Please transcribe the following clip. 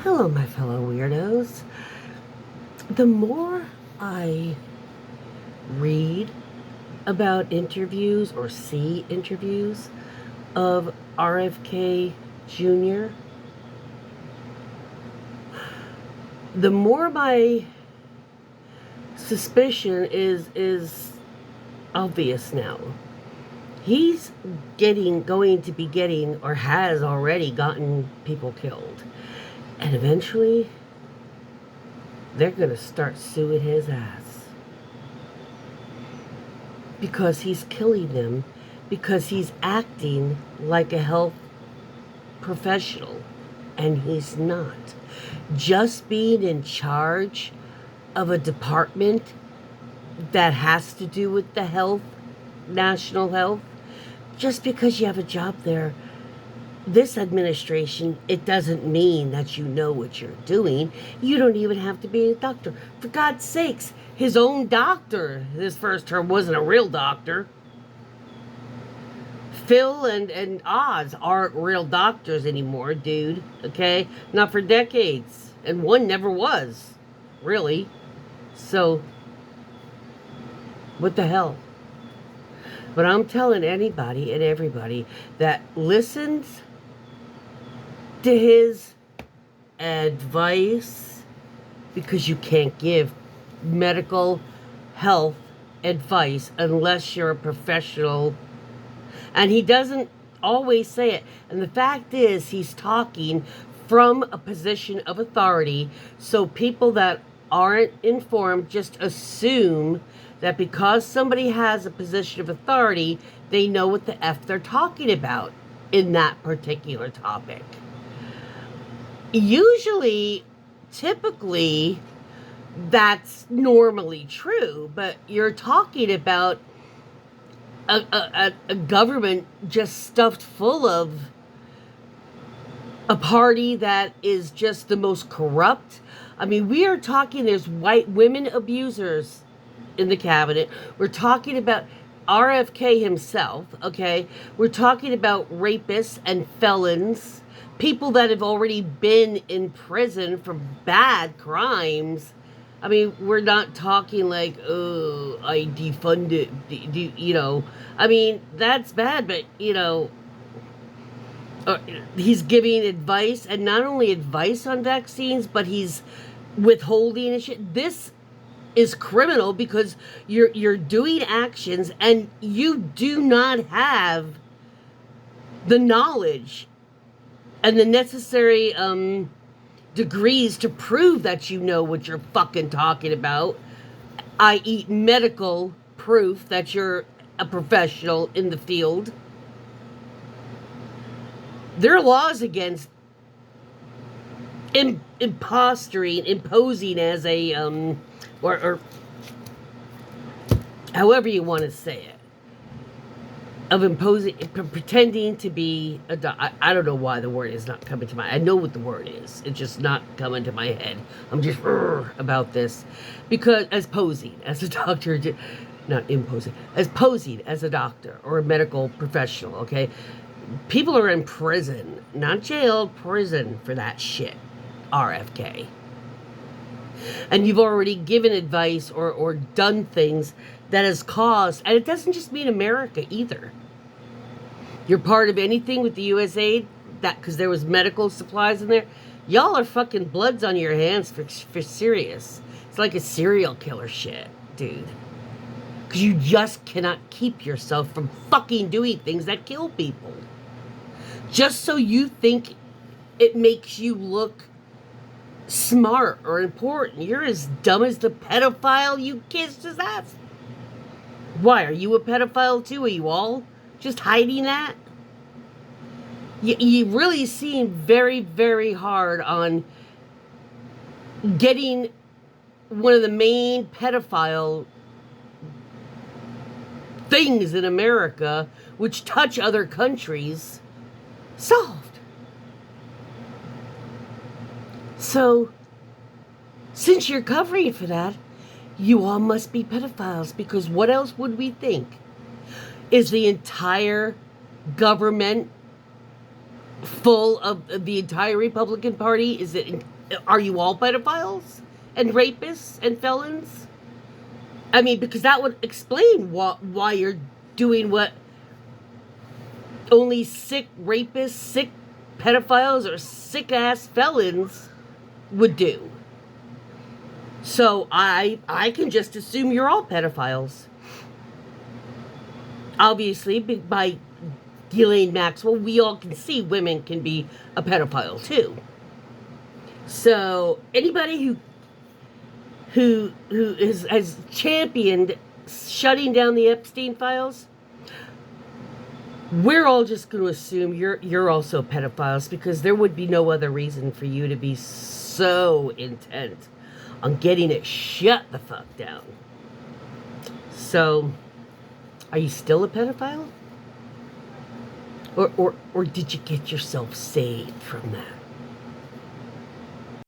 Hello, my fellow weirdos. The more I read about interviews or see interviews of RFK Jr., the more my suspicion is obvious now. He's going to be getting, or has already gotten people killed. And eventually, they're going to start suing his ass. Because he's killing them. Because he's acting like a health professional. And he's not. Just being in charge of a department that has to do with the health, national health, just because you have a job there, this administration, it doesn't mean that you know what you're doing. You don't even have to be a doctor. For God's sakes, his own doctor, this first term, wasn't a real doctor. Phil and Oz aren't real doctors anymore, dude. Okay? Not for decades. And one never was. Really. So, what the hell? But I'm telling anybody and everybody that listens to his advice, because you can't give medical health advice unless you're a professional. And he doesn't always say it. And the fact is, he's talking from a position of authority, so people that aren't informed just assume that because somebody has a position of authority, they know what the F they're talking about in that particular topic. Usually, typically, that's normally true, but you're talking about a government just stuffed full of a party that is just the most corrupt. I mean, we are talking, there's white women abusers in the cabinet. We're talking about RFK himself, okay? We're talking about rapists and felons, people that have already been in prison for bad crimes. I mean, we're not talking like, oh, I defunded, you know. I mean, that's bad, but, you know, he's giving advice, and not only advice on vaccines, but he's withholding and shit. This is criminal because you're doing actions and you do not have the knowledge and the necessary degrees to prove that you know what you're fucking talking about, i.e. medical proof that you're a professional in the field. There are laws against imposing as a or however you want to say it, of imposing, pretending to be a doctor. I don't know why the word is not coming to my. I know what the word is. It's just not coming to my head. I'm just about this because as posing as a doctor, not imposing, as posing as a doctor or a medical professional. Okay, people are in prison, not jail, prison for that shit. RFK. And you've already given advice or done things that has caused, and it doesn't just mean America either. You're part of anything with the USAID, that because there was medical supplies in there. Y'all are fucking bloods on your hands for serious. It's like a serial killer shit, dude. Because you just cannot keep yourself from fucking doing things that kill people. Just so you think it makes you look smart or important. You're as dumb as the pedophile you kissed his ass. Why, are you a pedophile too? Are you all just hiding that? You really seem very, very hard on getting one of the main pedophile things in America, which touch other countries, solved. So, since you're covering for that, you all must be pedophiles, because what else would we think? Is the entire government full of the entire Republican Party? Are you all pedophiles and rapists and felons? I mean, because that would explain why you're doing what only sick rapists, sick pedophiles, or sick ass felons would do. So I can just assume you're all pedophiles. Obviously, by Ghislaine Maxwell, we all can see women can be a pedophile too. So anybody who has championed shutting down the Epstein files, we're all just going to assume you're also pedophiles, because there would be no other reason for you to be so intent on getting it shut the fuck down. So, are you still a pedophile? Or did you get yourself saved from that?